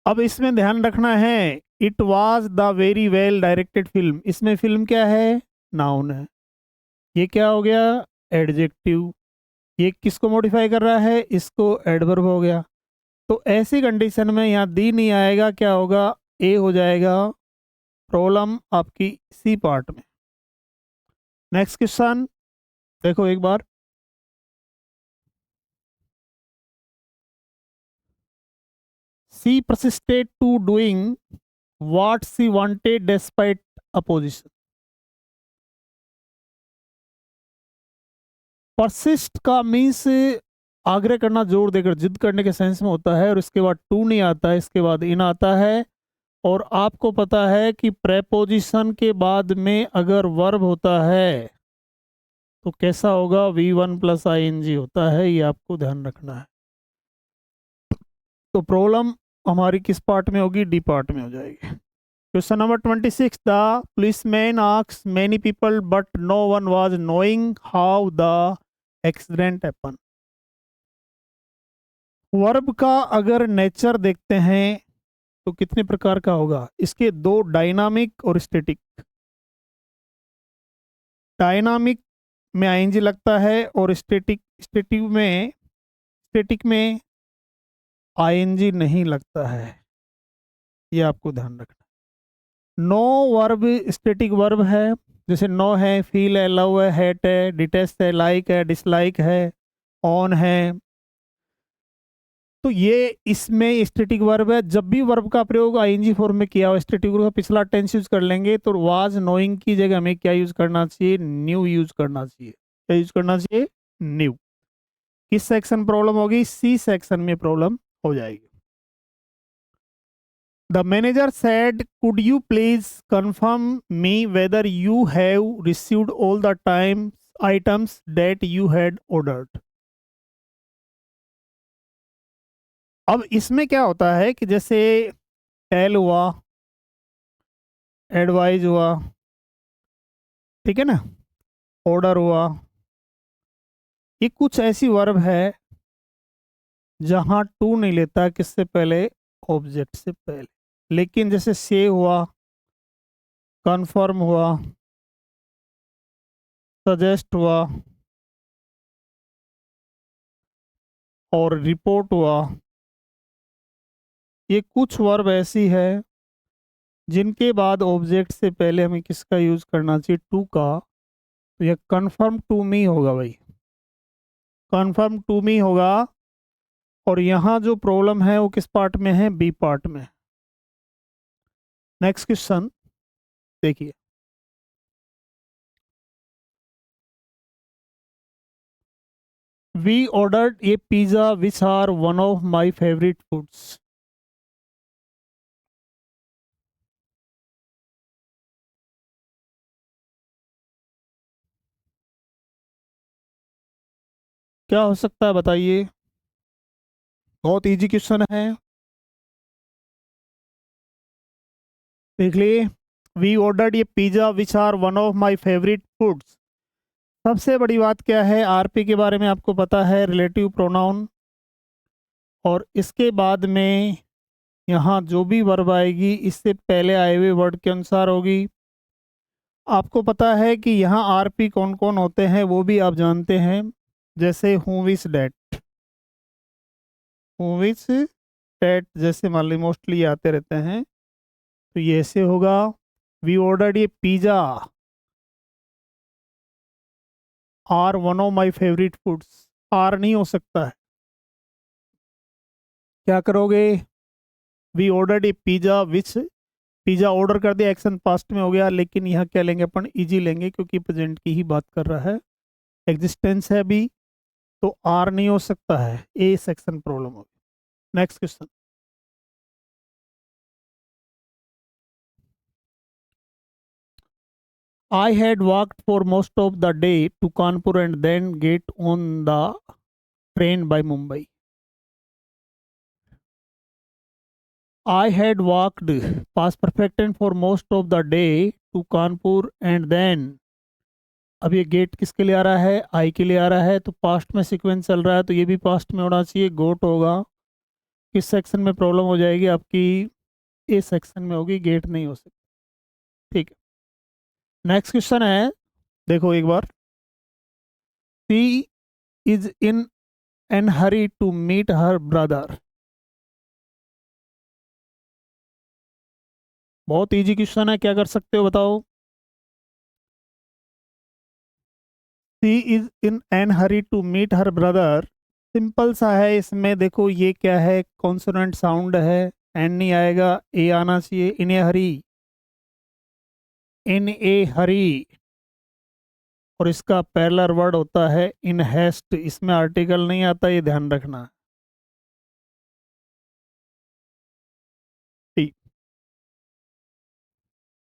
अब इसमें ध्यान रखना है, it was the very well directed film, इसमें फिल्म क्या है, नाउन है। ये क्या हो गया, एडजेक्टिव। ये किसको मॉडिफाई कर रहा है, इसको एडवर्ब हो गया। तो ऐसी कंडीशन में यहाँ दी नहीं आएगा, क्या होगा, ए हो जाएगा। प्रॉब्लम आपकी सी पार्ट में। नेक्स्ट क्वेश्चन देखो एक बार। सी persisted to doing what she wanted despite opposition। Persist का मीन्स आग्रह करना, जोर देकर, जिद करने के सेंस में होता है, और इसके बाद टू नहीं आता है, इसके बाद इन आता है। और आपको पता है कि प्रेपोजिशन के बाद में अगर वर्ब होता है तो कैसा होगा, V1 + ING होता है, ये आपको ध्यान रखना है। तो प्रॉब्लम हमारी किस पार्ट में होगी, डी पार्ट में हो जाएगी। Question number 26, the policeman asked many people but no one was knowing how the accident happen. Verb का अगर नेचर देखते हैं तो कितने प्रकार का होगा, इसके दो, डायनामिक और स्टैटिक। डायनामिक में आईएनजी लगता है और स्टैटिक में आईएनजी नहीं लगता है, ये आपको ध्यान रखना। नो वर्ब स्टैटिक वर्ब है, जैसे नो है, फील है, लव है, हेट है, डिटेस्ट है, लाइक है, डिसलाइक है, ऑन है। तो ये इसमें स्टैटिक वर्ब है। जब भी वर्ब का प्रयोग आईएनजी फॉर्म में किया हो, स्टैटिक वर्ब का पिछला टेंस यूज कर लेंगे, तो वाज नोइंग की जगह हमें क्या यूज करना चाहिए, न्यू यूज करना चाहिए। क्या यूज करना चाहिए, न्यू। किस सेक्शन प्रॉब्लम होगी, सी सेक्शन में प्रॉब्लम हो जाएगी। The manager said could you please confirm me whether you have received all the time items that you had ordered. अब इसमें क्या होता है कि जैसे टेल हुआ, एडवाइज हुआ, ठीक है ना, ऑर्डर हुआ, ये कुछ ऐसी वर्ब है जहां टू नहीं लेता, किससे पहले, ऑब्जेक्ट से पहले। लेकिन जैसे से हुआ, कन्फर्म हुआ, सजेस्ट हुआ और रिपोर्ट हुआ, ये कुछ वर्ब ऐसी है जिनके बाद ऑब्जेक्ट से पहले हमें किसका यूज करना चाहिए, टू का। तो ये कन्फर्म टू मी होगा भाई, कन्फर्म टू मी होगा। और यहाँ जो प्रॉब्लम है वो किस पार्ट में है, बी पार्ट में। नेक्स्ट क्वेश्चन देखिए, we ordered a pizza which are one of my favourite foods. क्या हो सकता है बताइए, बहुत इजी क्वेश्चन है, देख लिए। वी ऑर्डर्ड ये pizza which are one of my favourite foods. सबसे बड़ी बात क्या है, आरपी के बारे में आपको पता है, रिलेटिव प्रोनाउन। और इसके बाद में यहाँ जो भी वर्ब आएगी इससे पहले आए हुए वर्ड के अनुसार होगी। आपको पता है कि यहाँ आरपी कौन कौन होते हैं वो भी आप जानते हैं, जैसे who is that, which that जैसे मान ली मोस्टली आते रहते हैं, तो ये ऐसे होगा, वी ऑर्डर्ड ये pizza are one of my favourite foods. Are नहीं हो सकता है, क्या करोगे, we ordered a pizza which, pizza order कर दिया, एक्शन पास्ट में हो गया, लेकिन यहाँ क्या लेंगे अपन, इजी लेंगे क्योंकि प्रेजेंट की ही बात कर रहा है, एग्जिस्टेंस है अभी, तो आर नहीं हो सकता है, ए सेक्शन प्रॉब्लम होगी। Next question, I had walked for most of the day to Kanpur and then get on the train by Mumbai. I had walked past perfect tense for most of the day to Kanpur and then, अब ये gate किसके लिए आ रहा है, आई के लिए आ रहा है, तो पास्ट में सीक्वेंस चल रहा है, तो ये भी पास्ट में होना चाहिए, गोट होगा। किस सेक्शन में प्रॉब्लम हो जाएगी आपकी, ए सेक्शन में होगी, गेट नहीं हो सकती। ठीक है, नेक्स्ट क्वेश्चन है, देखो एक बार, she is in an hurry to meet her brother. बहुत इजी क्वेश्चन है, क्या कर सकते हो बताओ। She is in an hurry to meet her brother, simple सा है, इसमें देखो ये क्या है, कॉन्सोनेंट साउंड है, एन नहीं आएगा, ए आना चाहिए, इन ए हरी, इन ए हरी, और इसका पैरेलल वर्ड होता है इन हेस्ट, इसमें आर्टिकल नहीं आता, ये ध्यान रखना।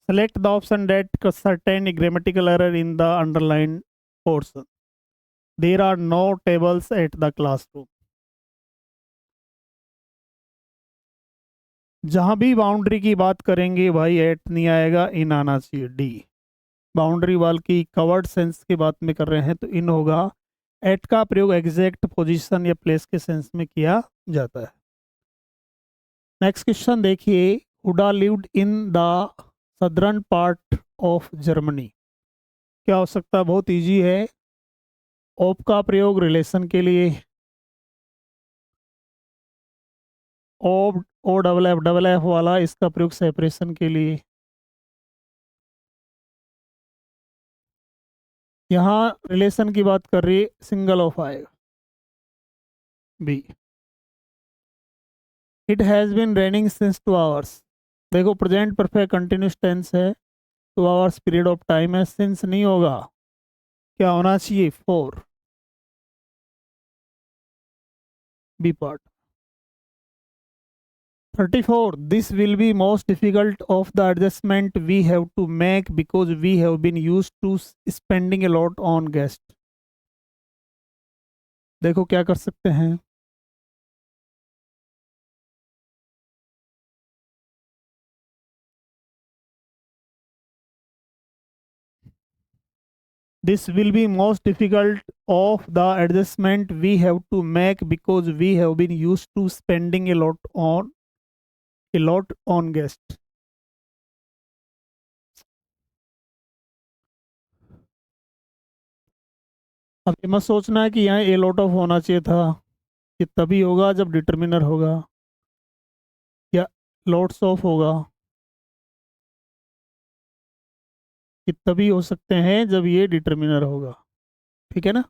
Select the option that certain grammatical error in the underline portion, there are no tables at the classroom. जहां भी बाउंड्री की बात करेंगे भाई, एट नहीं आएगा, इन आना चाहिए, डी। बाउंड्री वाल की कवर्ड सेंस की बात में कर रहे हैं तो इन होगा। एट का प्रयोग एग्जैक्ट पोजीशन या प्लेस के सेंस में किया जाता है। नेक्स्ट क्वेश्चन देखिए, Huda lived in the southern part of Germany, क्या हो सकता है, बहुत इजी है, ऑफ का प्रयोग रिलेशन के लिए, ऑफ, ओ डबल एफ वाला, इसका प्रयोग सेपरेशन के लिए। यहाँ रिलेशन की बात कर रही है, सिंगल ऑफ आएगा, B. It has been raining since 2 hours, देखो प्रेजेंट परफेक्ट कंटिन्यूस टेंस है, 2 आवर्स पीरियड ऑफ टाइम है, सिंस नहीं होगा, क्या होना चाहिए, 4, B part. 34, this will be most difficult of the adjustment we have to make because we have been used to spending a lot on guests, देखो क्या कर सकते हैं, this will be most difficult of the adjustment we have to make because we have been used to spending a lot on guests। अब ये मत सोचना है कि यहाँ ए लॉट ऑफ होना चाहिए था, ये तभी होगा जब डिटर्मिनर होगा, या लॉट्स ऑफ होगा, ये तभी हो सकते हैं जब ये डिटर्मिनर होगा। ठीक है ना,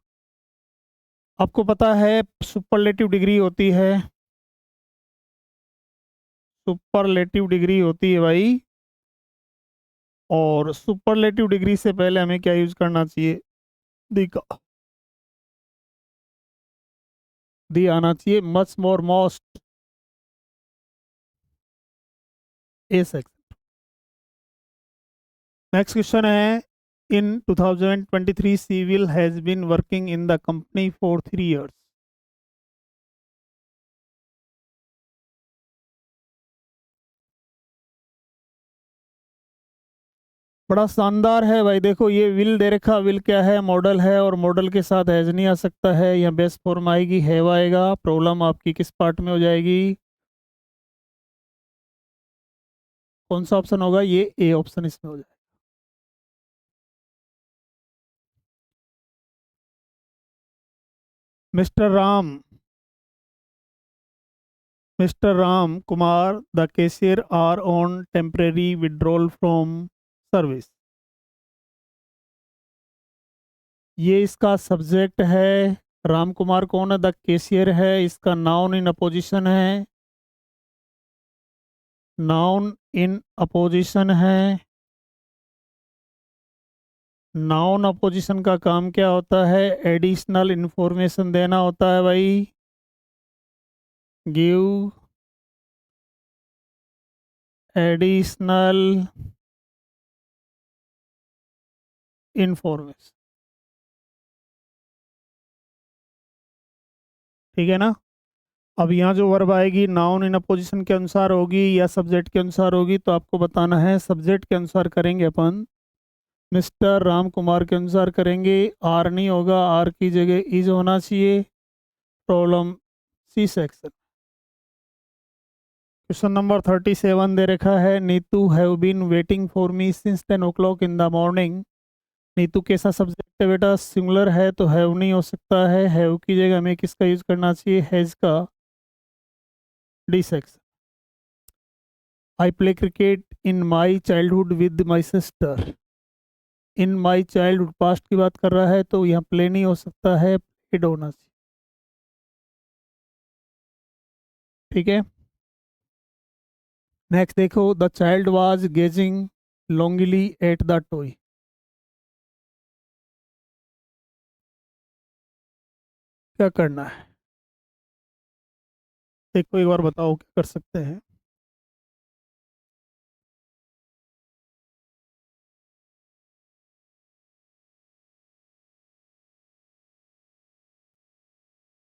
आपको पता है सुपरलेटिव डिग्री होती है, सुपरलेटिव डिग्री होती है भाई, और सुपरलेटिव डिग्री से पहले हमें क्या यूज करना चाहिए, दी का, दी आना चाहिए, much more most, A section. Next question है, in 2023 civil has been working in the company for 3 years, बड़ा शानदार है भाई, देखो ये विल दे रखा, विल क्या है, मॉडल है, और मॉडल के साथ हैज नहीं आ सकता है, यहाँ बेस फॉर्म आएगी, हैव आएगा, प्रॉब्लम आपकी किस पार्ट में हो जाएगी, कौन सा ऑप्शन होगा, ये ए ऑप्शन इसमें हो जाएगा। Mister Ram, Mr. Ram Kumar, the cashier, are on temporary withdrawal from service. ये इसका सब्जेक्ट है। राम कुमार कौन है? द कैशियर है। इसका नाउन इन अपोजिशन है। नाउन इन अपोजिशन है। नाउन अपोजिशन का काम क्या होता है? एडिशनल इंफॉर्मेशन देना होता है भाई। Give additional information. ठीक है ना? अब यहाँ जो वर्ब आएगी नाउन इन अपोजिशन के अनुसार होगी या सब्जेक्ट के अनुसार होगी, तो आपको बताना है। सब्जेक्ट के अनुसार करेंगे अपन, मिस्टर राम कुमार के अनुसार करेंगे। आर नहीं होगा, आर की जगह इज होना चाहिए। Problem C section. Question number 37 दे रखा है, Neetu have been waiting for me since 10 o'clock in the morning. Neetu कैसा सब्जेक्ट है बेटा? सिंगुलर है तो हैव नहीं हो सकता है। हैव की जगह हमें किसका यूज करना चाहिए? हैज का। D section. I play cricket in my childhood with my sister. In my childhood past की बात कर रहा है, तो यहाँ प्ले नहीं हो सकता है, प्लेड होना चाहिए। ठीक है। नेक्स्ट देखो, the child was gazing longingly at the toy. क्या करना है? देखो एक बार बताओ क्या कर सकते हैं।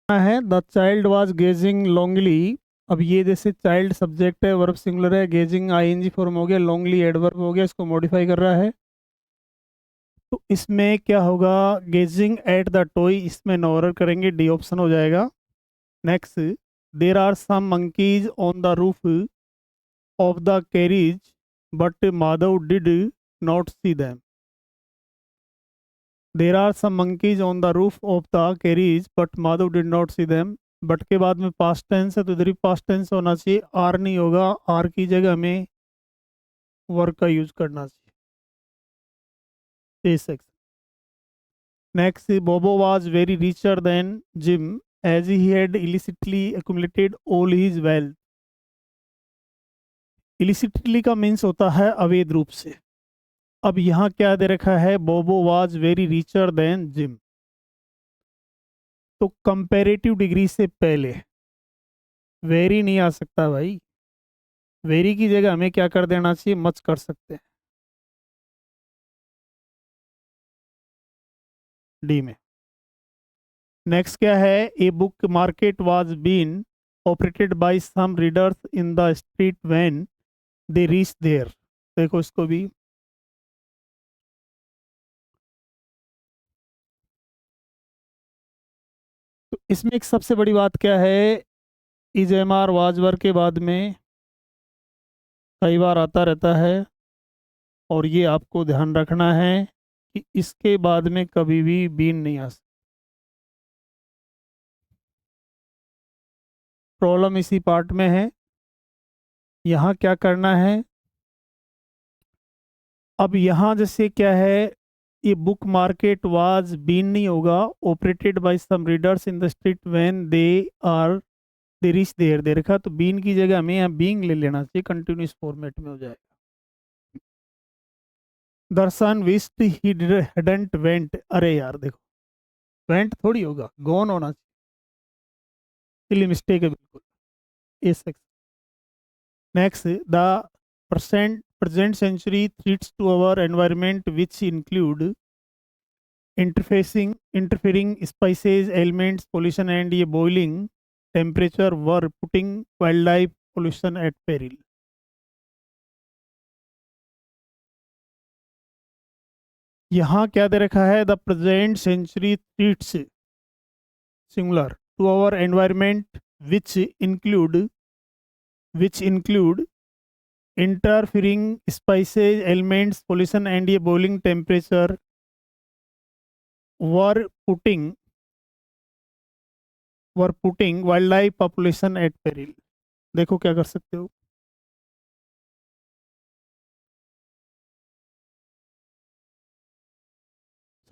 है द चाइल्ड वाज गेजिंग लॉन्गली। अब ये जैसे चाइल्ड सब्जेक्ट है, वर्ब सिंगुलर है, गेजिंग आईएनजी फॉर्म हो गया, लॉन्गली एडवर्ब हो गया, इसको मॉडिफाई कर रहा है। तो इसमें क्या होगा? गेजिंग एट द टॉय, इसमें नो एरर करेंगे, डी ऑप्शन हो जाएगा। Next, there are some monkeys on the roof of the carriage but Madhav did not see them. There are some monkeys on the roof of the carriage, but Madhav did not see them. But के बाद में past tense है तो इधर ही past tense होना चाहिए, are नहीं होगा। आर की जगह हमें वर्क का यूज करना चाहिए। Next, Bobo was very richer then Jim as he had illicitly accumulated all his wealth. Illicitly का मीन्स होता है अवैध रूप से। अब यहाँ क्या दे रखा है? Bobo was very richer then Jim. तो कंपैरेटिव डिग्री से पहले वेरी नहीं आ सकता भाई। वेरी की जगह हमें क्या कर देना चाहिए? मच कर सकते हैं, डी में। नेक्स्ट क्या है? A book market was been operated by some readers in the street when they reach there. देखो इसको भी। तो इसमें एक सबसे बड़ी बात क्या है? इज एम आर वाजवर के बाद में कई बार आता रहता है, और ये आपको ध्यान रखना है कि इसके बाद में कभी भी बीन नहीं आ सकता। प्रॉब्लम इसी पार्ट में है। यहाँ क्या करना है? अब यहाँ जैसे क्या है, ये बुक मार्केट वाज बीन नहीं होगा, operated by some readers in the street when are they reach there. दे रखा तो बीन की जगह हमें यहाँ बीइंग ले लेना चाहिए, कंटिन्यूस फॉर्मेट में हो जाएगा। दर्शन विस्ट ही hadn't वेंट। अरे यार देखो, वेंट थोड़ी होगा, गॉन होना चाहिए, इसलिए मिस्टेक है बिल्कुल। ए section. Next, the present century threats to our environment which include interfering spices, elements, pollution and ये boiling temperature were putting wildlife pollution at peril. यहाँ क्या दे रखा है? The present century threats singular to our environment which include interfering species, elements, pollution and the boiling temperature were putting wild life population at peril. देखो क्या कर सकते हो।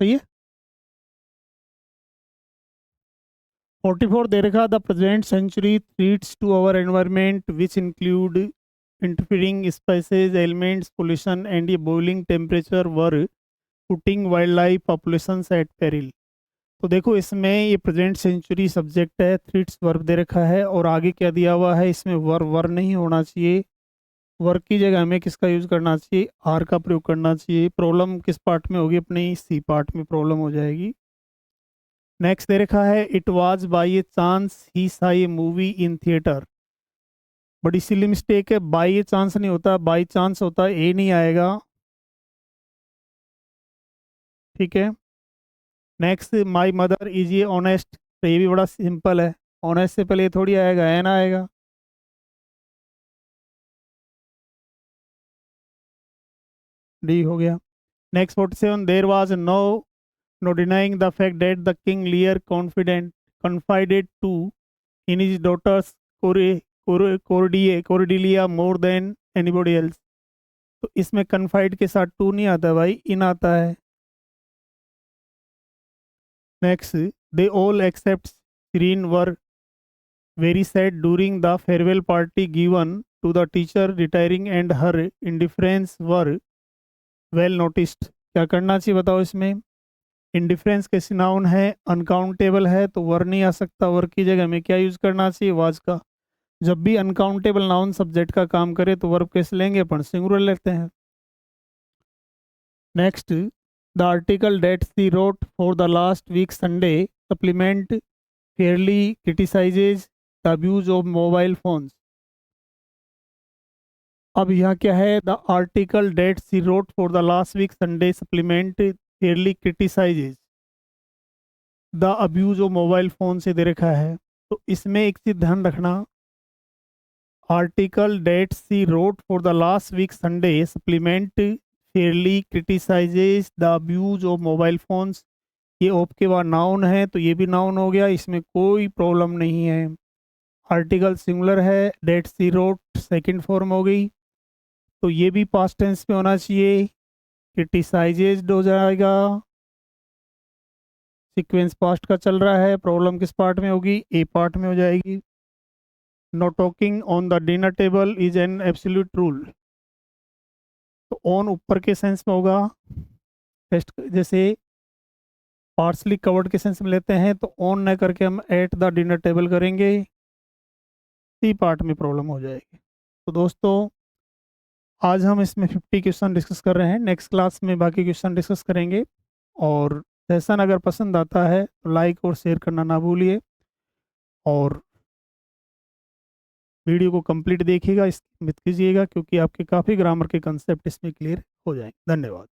सही है। 44 दे रखा, the present century threats to our environment which include interfering species elements pollution and the boiling temperature were putting wild life populations at peril. तो देखो इसमें ये प्रेजेंट सेंचुरी सब्जेक्ट है, थ्रीट्स वर्ब दे रखा है और आगे क्या दिया हुआ है, इसमें वर वर नहीं होना चाहिए। वर्क की जगह हमें किसका यूज करना चाहिए, आर का प्रयोग करना चाहिए। प्रॉब्लम किस पार्ट में होगी, अपनी सी पार्ट में प्रॉब्लम हो जाएगी। नेक्स्ट दे रखा है, it was by a chance he saw a movie in theatre. बड़ी सिली मिस्टेक है, बाय ए चांस नहीं होता, बाय चांस होता है, ए नहीं आएगा। ठीक है। Next, my mother is a honest, तो ये भी बड़ा सिंपल है, ऑनेस्ट से पहले ये थोड़ी आएगा, एन आएगा। डी हो गया। Next 47, there was no denying the fact that the king Lear confided to in his daughters Cordelia more than anybody else। तो इसमें confide के साथ टू नहीं आता भाई, इन आता है। Next, they all except Serene were very sad during the farewell party given to the teacher retiring and her indifference were well noticed। क्या करना चाहिए बताओ इसमें। इंडिफरेंस कैसी नाउन है, अनकाउंटेबल है, तो वर नहीं आ सकता, वर की जगह में क्या यूज करना चाहिए, वाज का। जब भी अनकाउंटेबल नाउन सब्जेक्ट का काम करे तो वर्ब कैसे लेंगे, अपन सिंगुलर लेते हैं। Next, the article that she wrote for the last week Sunday supplement fairly criticises the abuse of mobile phones. अब यहाँ क्या है, the article that she wrote for the last week Sunday supplement fairly criticises the abuse of mobile phone से दे रखा है। तो इसमें एक चीज़ ध्यान रखना, article that she wrote for the last week Sunday supplement fairly criticises the abuse of mobile phones. ये ऑफ के बाद नाउन है, तो ये भी नाउन हो गया, इसमें कोई प्रॉब्लम नहीं है। आर्टिकल सिंगुलर है, date she road second form हो गई, तो ये भी पास्ट टेंस में होना चाहिए, क्रिटिसाइजेज हो जाएगा। सीक्वेंस पास्ट का चल रहा है, प्रॉब्लम किस पार्ट में होगी, ए पार्ट में हो जाएगी। Know talking on the dinner table is an absolute rule, तो ऑन ऊपर के सेंस में होगा। टेस्ट जैसे पार्सली कवर्ड के सेंस में लेते हैं, तो ऑन न करके हम एट द डिनर टेबल करेंगे, सी पार्ट में प्रॉब्लम हो जाएगी। तो दोस्तों आज हम इसमें 50 क्वेश्चन डिस्कस कर रहे हैं, नेक्स्ट क्लास में बाकी क्वेश्चन डिस्कस करेंगे। और सेशन अगर पसंद आता है तो लाइक और शेयर करना ना भूलिए, और वीडियो को कंप्लीट देखिएगा, स्किप मत कीजिएगा, क्योंकि आपके काफ़ी ग्रामर के कंसेप्ट इसमें क्लियर हो जाएंगे। धन्यवाद।